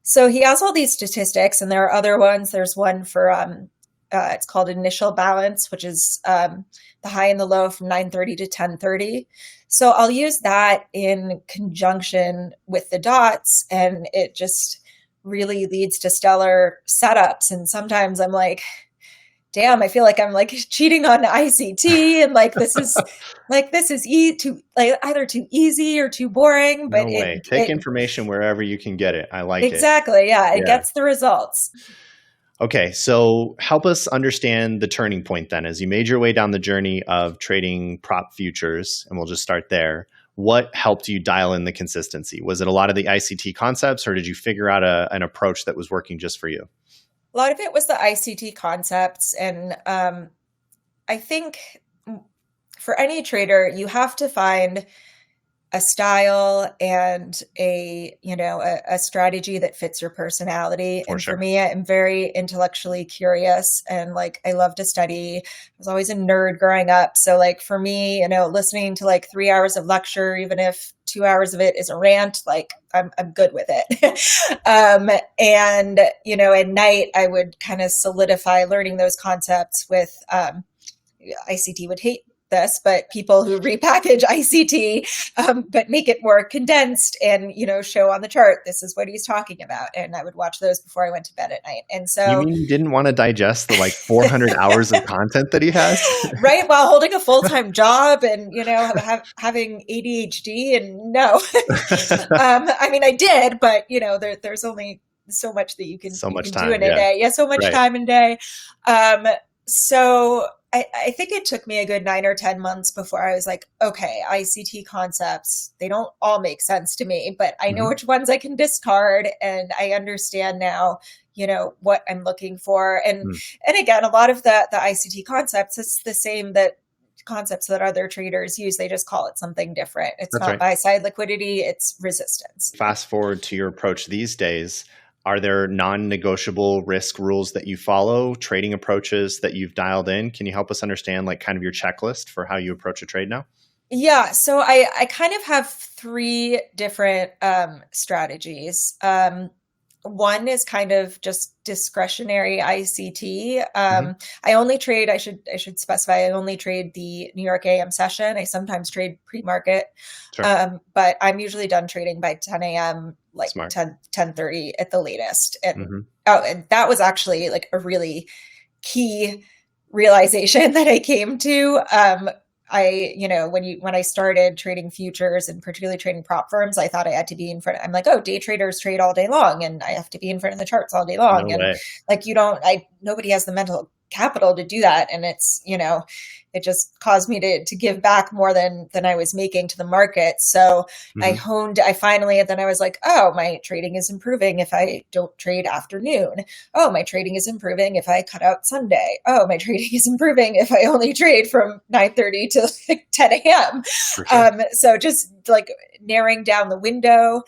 So he has all these statistics, and there are other ones. There's one for it's called initial balance, which is the high and the low from 9:30 to 10:30. So I'll use that in conjunction with the dots, and it just really leads to stellar setups. And sometimes I'm like, damn, I feel like I'm like cheating on ICT, and this is too like either too easy or too boring. No But way. Take information wherever you can get it. I like it. exactly, yeah, it Yeah. gets the results. Okay, so help us understand the turning point then. As you made your way down the journey of trading prop futures, and we'll just start there. What helped you dial in the consistency? Was it a lot of the ICT concepts, or did you figure out an approach that was working just for you? A lot of it was the ICT concepts, and I think for any trader, you have to find a style and a strategy that fits your personality. For And for sure. me, I'm very intellectually curious, and like I love to study. I was always a nerd growing up. So like for me, listening to like 3 hours of lecture, even if 2 hours of it is a rant, like I'm good with it. And at night I would kind of solidify learning those concepts with ICT would hate this, but people who repackage ICT, but make it more condensed and, show on the chart, this is what he's talking about. And I would watch those before I went to bed at night. And You so, mean you didn't want to digest the like 400 hours of content that he has? right, while holding a full-time job and, having ADHD and no, I mean, I did, but there's only so much that you can, So much do time. in a Yeah. day. Yeah. So much Right. time in a day. So I think it took me a good 9 or 10 months before I was like, okay, ICT concepts, they don't all make sense to me, but I know Mhm. which ones I can discard, and I understand now, what I'm looking for. And Mm. and again, a lot of the ICT concepts, it's the same concepts that other traders use. They just call it something different. It's That's not right. buy side liquidity, it's resistance. Fast forward to your approach these days. Are there non-negotiable risk rules that you follow, trading approaches that you've dialed in? Can you help us understand like kind of your checklist for how you approach a trade now? Yeah, so I kind of have three different strategies. One is kind of just discretionary ICT. Hmm. I only trade, I should specify, I only trade the New York AM session. I sometimes trade pre-market, Sure. but I'm usually done trading by 10 a.m., like Smart. 10:30 at the latest. And Hmm. and that was actually like a really key realization that I came to. When I started trading futures and particularly trading prop firms, I thought I had to be in front. I'm like, oh, day traders trade all day long, and I have to be in front of the charts all day No long. And way. like, nobody has the mental capital to do that. And it just caused me to give back more than I was making to the market. So Hmm. I finally, and then I was like, oh, my trading is improving if I don't trade afternoon. Oh, my trading is improving if I cut out Sunday. Oh, my trading is improving if I only trade from 9:30 to like 10 a.m. For sure. So just like narrowing down the window,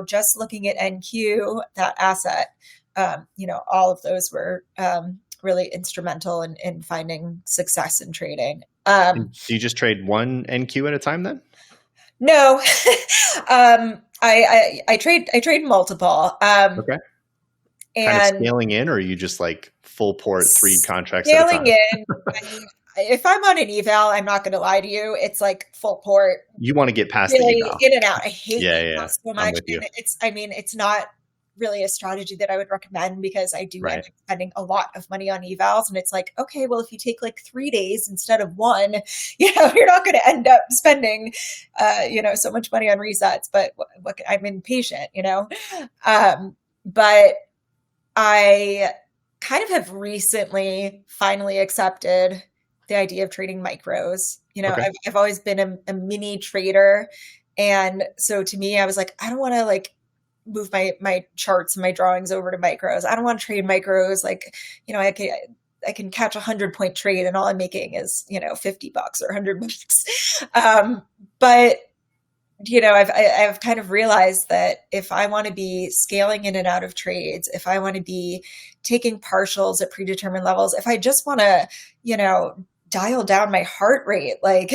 just looking at NQ, that asset, all of those were really instrumental in finding success in trading. And do you just trade one NQ at a time then? No, I trade multiple. Okay. Kind of And scaling in, or are you just like full port 3 contracts at a scaling time? in, if I'm on an eval, I'm not going to lie to you, it's like full port, You want to get past the really eval. in and out. I hate Yeah, eval yeah. so I'm much. with you. And it's not really a strategy that I would recommend, because I do end Right. up spending a lot of money on evals. And it's like, okay, well, if you take like 3 days instead of one, you're not going to end up spending, so much money on resets. But I'm impatient, but I kind of have recently finally accepted the idea of trading micros. Okay. I've always been a mini trader. And so to me, I was like, I don't want to like move my charts and my drawings over to micros. I don't want to trade micros. Like, I can catch 100-point trade and all I'm making is, $50 or $100. But I've kind of realized that if I want to be scaling in and out of trades, if I want to be taking partials at predetermined levels, if I just want to, dial down my heart rate, like,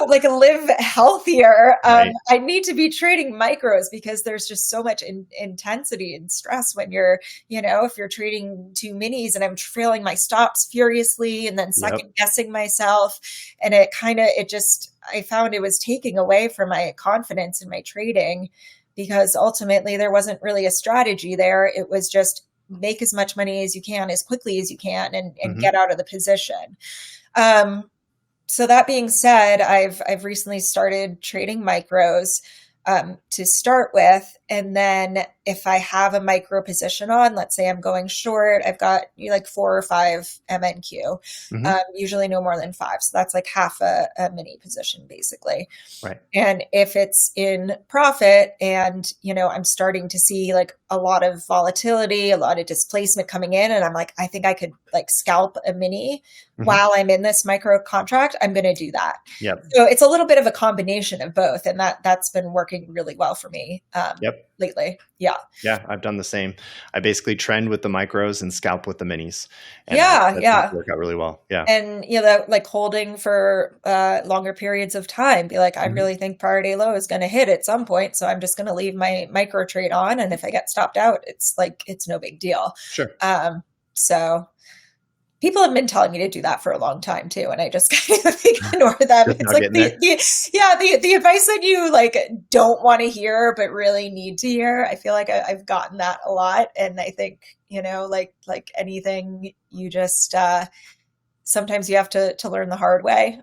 like live healthier. Right. I need to be trading micros because there's just so much intensity and stress when you're, if you're trading two minis and I'm trailing my stops furiously and then Yep. second guessing myself. And I found it was taking away from my confidence in my trading because ultimately there wasn't really a strategy there. It was just make as much money as you can as quickly as you can and Hmm. get out of the position. So that being said, I've recently started trading micros to start with, and then if I have a micro position on, let's say I'm going short, I've got like 4 or 5 MNQ, Hmm. usually no more than 5, so that's like half a mini position basically. Right. And if it's in profit and, I'm starting to see like a lot of volatility, a lot of displacement coming in, and I'm like, I think I could like scalp a mini Hmm. while I'm in this micro contract, I'm going to do that. Yep. So it's a little bit of a combination of both. And that's been working really well for me Yep. lately. Yeah. Yeah, I've done the same. I basically trend with the micros and scalp with the minis, and Yeah. that seems to Yeah. work out really well. Yeah. And like holding for longer periods of time, be like, I Hmm. really think prior day low is going to hit at some point, so I'm just going to leave my micro trade on, and if I get stopped out, it's no big deal. Sure. So people have been telling me to do that for a long time too, and I just kind of ignore them. Just It's now like getting there. the advice that you like don't want to hear but really need to hear. I feel like I've gotten that a lot, and I think like anything, you just sometimes you have to learn the hard way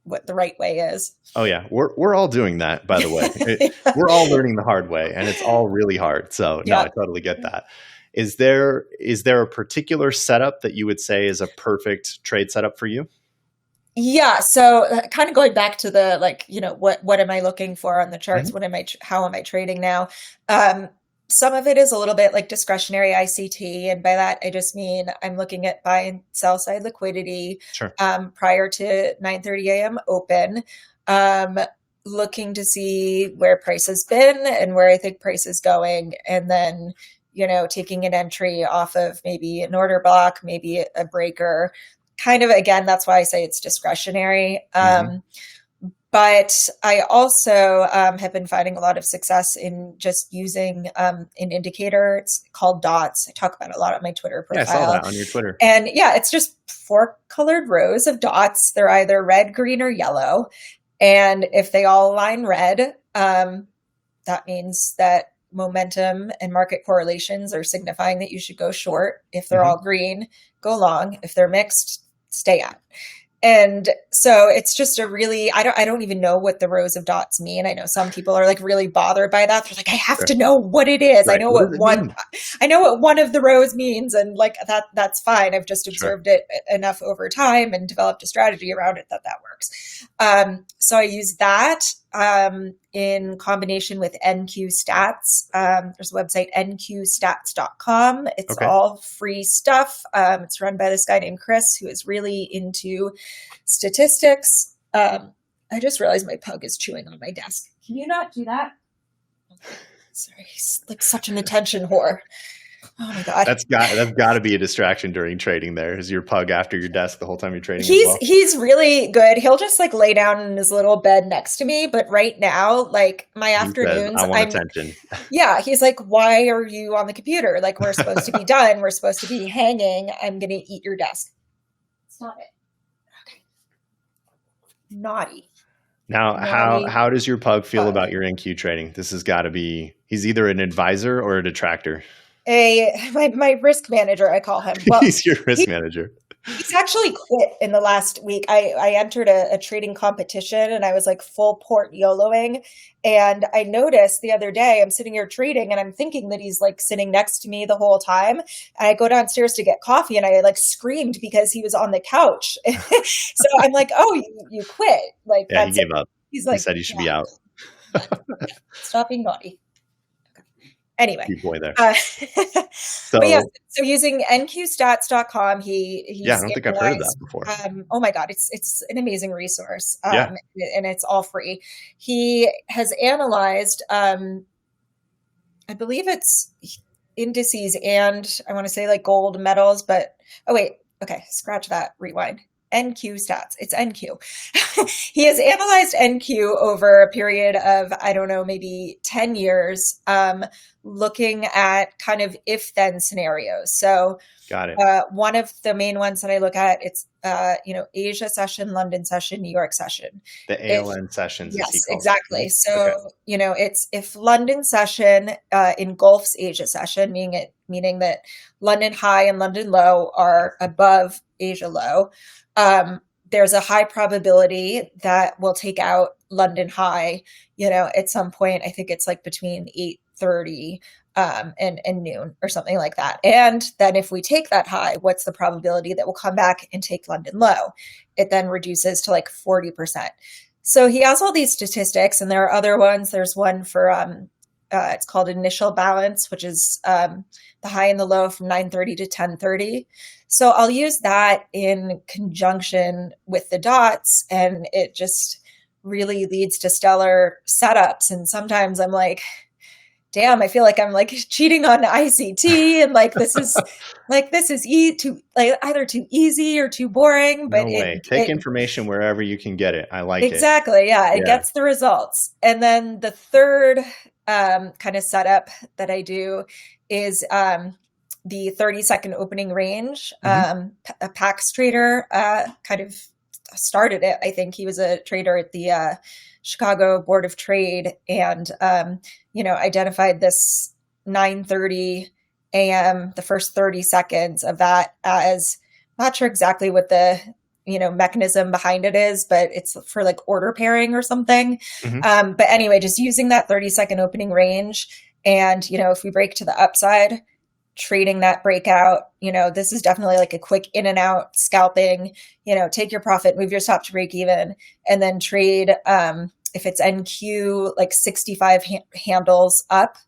what the right way is. Oh yeah, we're all doing that, by the way. We're all learning the hard way, and it's all really hard. So no, Yeah. I totally get that. Is there a particular setup that you would say is a perfect trade setup for you? Yeah. So kind of going back to the like, what am I looking for on the charts? Hmm. How am I trading now? Um, some of it is a little bit like discretionary ICT. And by that, I just mean I'm looking at buy and sell side liquidity Sure. prior to 9:30 a.m. open, um, looking to see where price has been and where I think price is going. And then, taking an entry off of maybe an order block, maybe a breaker. Kind of, again, that's why I say it's discretionary. Hmm. But I also have been finding a lot of success in just using an indicator. It's called dots. I talk about it a lot on my Twitter Yeah, I saw profile. that on your Twitter. And yeah, it's just 4 colored rows of dots. They're either red, green, or yellow. And if they all align red, that means that momentum and market correlations are signifying that you should go short. If they're all Hmm. green, go long. If they're mixed, stay out. And so it's just a really, I don't even know what the rows of dots mean. I know some people are like really bothered by that. They're like, I have Sure. to know what it is. Right. What does it mean? I know what one of the rows means, and like that's fine. I've just Sure. observed it enough over time and developed a strategy around it that works. So I use that in combination with NQStats. There's a website, NQStats.com. It's Okay. all free stuff. It's run by this guy named Chris, who is really into statistics. I just realized my pug is chewing on my desk. Can you not do that? Sorry, he's like such an attention whore. Oh my god. That's got to be a distraction during trading. There is your pug after your desk the whole time you're trading as He's well. he's really good. He'll just like lay down in his little bed next to me, but right now, like my He says, afternoons, "I want attention." yeah, he's like, why are you on the computer? Like we're supposed to be done. We're supposed to be hanging. I'm gonna eat your desk. Stop it. Okay. Naughty. Now, Naughty how does your pug feel pug. about your NQ trading? This has got to be. He's either an advisor or a detractor. My risk manager, I call him. Well, He's your he, risk manager. he's actually quit in the last week. I entered a trading competition and I was like full port YOLOing. And I noticed the other day, I'm sitting here trading and I'm thinking that he's like sitting next to me the whole time. And I go downstairs to get coffee and I like screamed because he was on the couch. So I'm like, oh, you quit. Like Yeah, he that's it. gave up. He's He like, said he should be yeah, out. stop being naughty. Anyway, Good boy there. but yeah, So so using nqstats.com, yeah, I he's don't think I've heard of that analyzed. before. Oh my god, it's an amazing resource, Yeah. and it's all free. He has analyzed, I believe it's indices and I want to say like gold metals, but oh wait, Okay, scratch that, rewind. NQStats. It's NQ. He has analyzed NQ over a period of, I don't know, maybe 10 years, looking at kind of if then scenarios. So Got it. one of the main ones that I look at, it's Asia session, London session, New York session. The If ALN sessions, as he Yes, calls it, exactly. right? Okay. So it's if London session engulfs Asia session, meaning that London high and London low are above Asia low. Um, there's a high probability that we'll take out London high. At some point, I think it's like between 8:30 and noon or something like that. And then if we take that high, what's the probability that we'll come back and take London low? It then reduces to like 40%. So he has all these statistics, and there are other ones. There's one for it's called initial balance, which is the high and the low from 9:30 to 10:30. So I'll use that in conjunction with the dots, and it just really leads to stellar setups. And sometimes I'm like, damn, I feel like I'm like cheating on ICT, and too like either too easy or too boring, but No way. Take it information wherever you can get it. I like it. exactly, yeah, it Yeah. gets the results. And then the third kind of setup that I do is the 30-second opening range. Hmm. A PAX trader kind of started it. I think he was a trader at the Chicago Board of Trade, and identified this 9:30 a.m. the first 30 seconds of that as, not sure exactly what the mechanism behind it is, but it's for like order pairing or something. Hmm. But anyway, just using that 30-second opening range, and if we break to the upside, trading that breakout. This is definitely like a quick in and out scalping. Take your profit, move your stop to break even, and then trade. If it's NQ, like 65 handles up,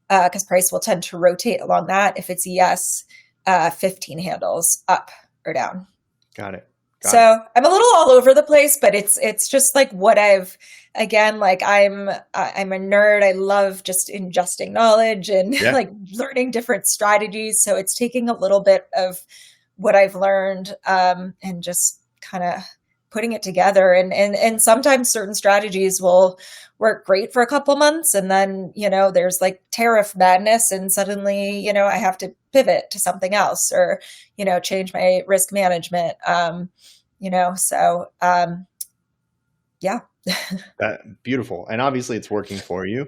because price will tend to rotate along that. If it's ES, 15 handles up or down. Got it. Got it. So I'm a little all over the place, but it's just like what I've, again, like I'm a nerd. I love just ingesting knowledge and Yeah. like learning different strategies. So it's taking a little bit of what I've learned, and just kind of putting it together. And sometimes certain strategies will work great for a couple months, and then there's like tariff madness, and suddenly I have to pivot to something else, or change my risk management. So yeah. Beautiful. And obviously it's working for you.